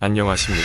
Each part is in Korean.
안녕하십니까.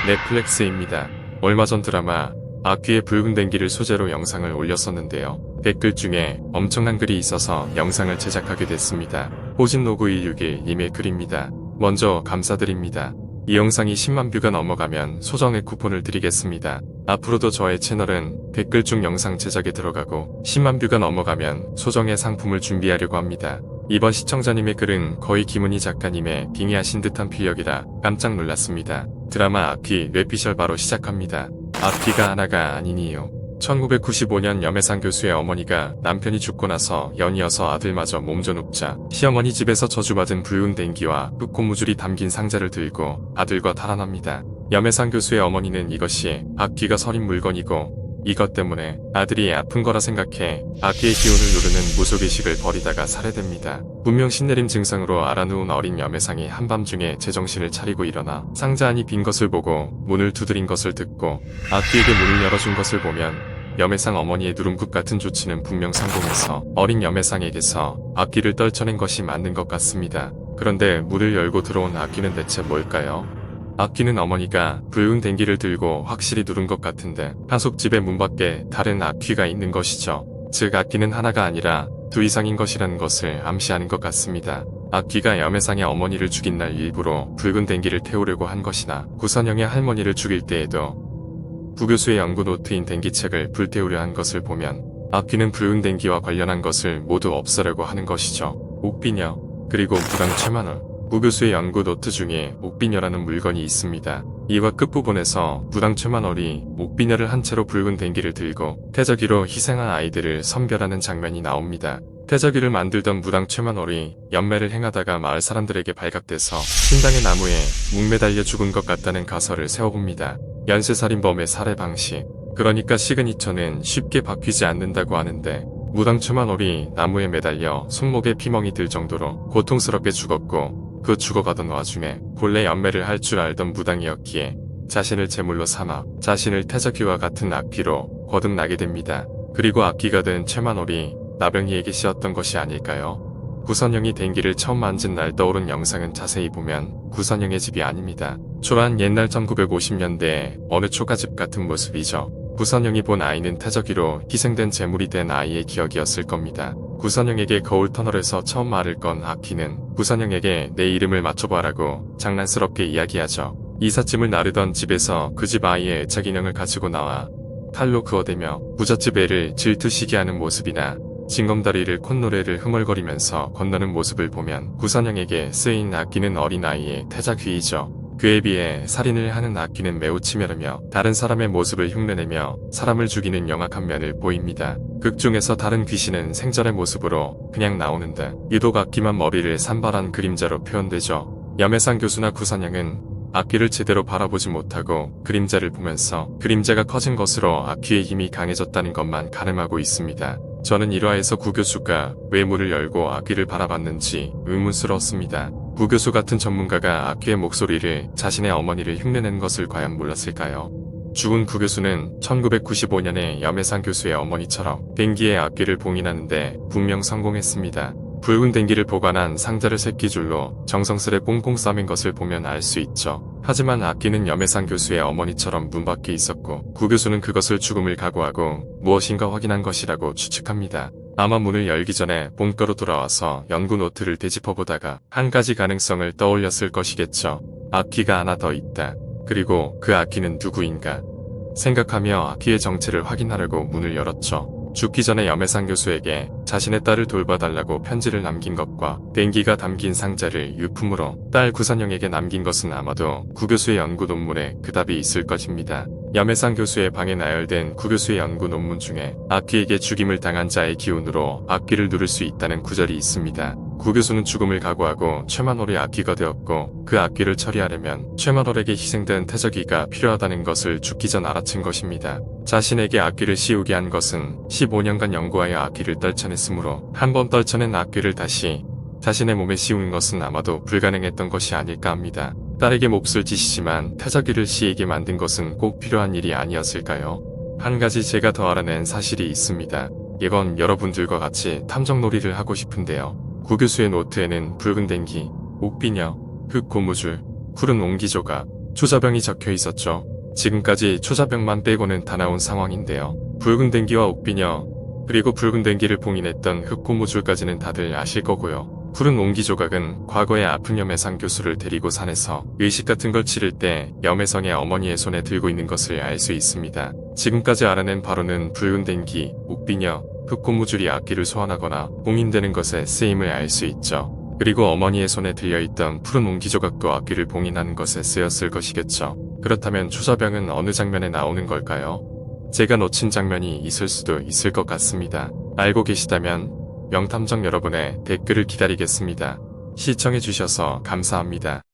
넷플릭스입니다. 얼마 전 드라마 악귀의 붉은 댕기를 소재로 영상을 올렸었는데요. 댓글 중에 엄청난 글이 있어서 영상을 제작하게 됐습니다. 호진로그161님의 글입니다. 먼저 감사드립니다. 이 영상이 10만 뷰가 넘어가면 소정의 쿠폰을 드리겠습니다. 앞으로도 저의 채널은 댓글 중 영상 제작에 들어가고 10만 뷰가 넘어가면 소정의 상품을 준비하려고 합니다. 이번 시청자님의 글은 거의 김은희 작가님의 빙의하신 듯한 필력이라 깜짝 놀랐습니다. 드라마 악귀 뇌피셜 바로 시작합니다. 악귀가 하나가 아니니요. 1995년 염혜상 교수의 어머니가 남편이 죽고 나서 연이어서 아들마저 몸져 눕자 시어머니 집에서 저주받은 붉은 댕기와 흑고무줄이 담긴 상자를 들고 아들과 달아납니다. 염혜상 교수의 어머니는 이것이 악귀가 서린 물건이고 이것 때문에 아들이 아픈 거라 생각해 악귀의 기운을 누르는 무속의식을 벌이다가 살해됩니다. 분명 신내림 증상으로 알아누운 어린 염혜상이 한밤중에 제정신을 차리고 일어나 상자 안이 빈 것을 보고 문을 두드린 것을 듣고 악귀에게 문을 열어준 것을 보면 염혜상 어머니의 누름꾼 같은 조치는 분명 성공해서 어린 염혜상에게서 악귀를 떨쳐낸 것이 맞는 것 같습니다. 그런데 문을 열고 들어온 악귀는 대체 뭘까요? 악귀는 어머니가 붉은 댕기를 들고 확실히 누른 것 같은데 하숙집의 문 밖에 다른 악귀가 있는 것이죠. 즉 악귀는 하나가 아니라 두 이상인 것이라는 것을 암시하는 것 같습니다. 악귀가 염혜상의 어머니를 죽인 날 일부러 붉은 댕기를 태우려고 한 것이나 구선영의 할머니를 죽일 때에도 부교수의 연구 노트인 댕기책을 불태우려 한 것을 보면 악귀는 붉은 댕기와 관련한 것을 모두 없애려고 하는 것이죠. 옥비녀 그리고 무당 최만월 부교수의 연구 노트 중에 옥비녀라는 물건이 있습니다. 이와 끝부분에서 무당 최만월이 옥비녀를 한 채로 붉은 댕기를 들고 태저귀로 희생한 아이들을 선별하는 장면이 나옵니다. 태저귀를 만들던 무당 최만월이 연매를 행하다가 마을 사람들에게 발각돼서 신당의 나무에 묵매달려 죽은 것 같다는 가설을 세워봅니다. 연쇄살인범의 살해 방식, 그러니까 시그니처는 쉽게 바뀌지 않는다고 하는데 무당 최만월이 나무에 매달려 손목에 피멍이 들 정도로 고통스럽게 죽었고 그 죽어가던 와중에 본래 연매를 할 줄 알던 무당이었기에 자신을 제물로 삼아 자신을 태저귀와 같은 악귀로 거듭나게 됩니다. 그리고 악귀가 된 최만월이 나병이에게 씌었던 것이 아닐까요? 구선영이 댕기를 처음 만진 날 떠오른 영상은 자세히 보면 구선영의 집이 아닙니다. 초라한 옛날 1950년대의 어느 초가집 같은 모습이죠. 구선영이 본 아이는 태저귀로 희생된 제물이 된 아이의 기억이었을 겁니다. 구선영에게 거울 터널에서 처음 말을 건 악귀는 구선영에게 내 이름을 맞춰봐라고 장난스럽게 이야기하죠. 이삿짐을 나르던 집에서 그 집 아이의 애착 인형을 가지고 나와 칼로 그어대며 부잣집 애를 질투시게 하는 모습이나 징검다리를 콧노래를 흥얼거리면서 건너는 모습을 보면 구선영에게 쓰인 악귀는 어린아이의 태자귀이죠. 그에 비해 살인을 하는 악귀는 매우 치밀하며 다른 사람의 모습을 흉내내며 사람을 죽이는 영악한 면을 보입니다. 극 중에서 다른 귀신은 생전의 모습으로 그냥 나오는데 유독 악귀만 머리를 산발한 그림자로 표현되죠. 염혜상 교수나 구선영은 악귀를 제대로 바라보지 못하고 그림자를 보면서 그림자가 커진 것으로 악귀의 힘이 강해졌다는 것만 가늠하고 있습니다. 저는 1화에서 구교수가 왜 문을 열고 악귀를 바라봤는지 의문스러웠습니다. 구교수 같은 전문가가 악귀의 목소리를 자신의 어머니를 흉내낸 것을 과연 몰랐을까요? 죽은 구교수는 1995년에 염혜상 교수의 어머니처럼 댕기의 악귀를 봉인하는데 분명 성공했습니다. 붉은 댕기를 보관한 상자를 새끼줄로 정성스레 꽁꽁 싸맨 것을 보면 알 수 있죠. 하지만 악귀는 염혜상 교수의 어머니처럼 문 밖에 있었고 구교수는 그것을 죽음을 각오하고 무엇인가 확인한 것이라고 추측합니다. 아마 문을 열기 전에 본가로 돌아와서 연구 노트를 되짚어보다가 한 가지 가능성을 떠올렸을 것이겠죠. 악귀가 하나 더 있다. 그리고 그 악귀는 누구인가 생각하며 악귀의 정체를 확인하려고 문을 열었죠. 죽기 전에 염혜상 교수에게 자신의 딸을 돌봐달라고 편지를 남긴 것과 댕기가 담긴 상자를 유품으로 딸 구선영에게 남긴 것은 아마도 구교수의 연구 논문에 그 답이 있을 것입니다. 염혜상 교수의 방에 나열된 구교수의 연구 논문 중에 악귀에게 죽임을 당한 자의 기운으로 악귀를 누를 수 있다는 구절이 있습니다. 구교수는 죽음을 각오하고 최만월의 악귀가 되었고 그 악귀를 처리하려면 최만월에게 희생된 태저귀가 필요하다는 것을 죽기 전 알아챈 것입니다. 자신에게 악귀를 씌우게 한 것은 15년간 연구하여 악귀를 떨쳐냈으므로 한 번 떨쳐낸 악귀를 다시 자신의 몸에 씌우는 것은 아마도 불가능했던 것이 아닐까 합니다. 딸에게 몹쓸 짓이지만 태저귀를 씨에게 만든 것은 꼭 필요한 일이 아니었을까요? 한 가지 제가 더 알아낸 사실이 있습니다. 이건 여러분들과 같이 탐정놀이를 하고 싶은데요. 구교수의 노트에는 붉은 댕기, 옥비녀, 흑고무줄, 푸른 옹기조각, 초자병이 적혀 있었죠. 지금까지 초자병만 빼고는 다 나온 상황인데요. 붉은 댕기와 옥비녀, 그리고 붉은 댕기를 봉인했던 흑고무줄까지는 다들 아실 거고요. 푸른 옹기조각은 과거에 아픈 염혜상 교수를 데리고 산에서 의식 같은 걸 치를 때 염혜성의 어머니의 손에 들고 있는 것을 알 수 있습니다. 지금까지 알아낸 바로는 붉은 댕기, 옥비녀, 흑고무줄이 악기를 소환하거나 봉인되는 것에 쓰임을 알 수 있죠. 그리고 어머니의 손에 들려있던 푸른 옹기조각도 악기를 봉인하는 것에 쓰였을 것이겠죠. 그렇다면 초자병은 어느 장면에 나오는 걸까요? 제가 놓친 장면이 있을 수도 있을 것 같습니다. 알고 계시다면 명탐정 여러분의 댓글을 기다리겠습니다. 시청해주셔서 감사합니다.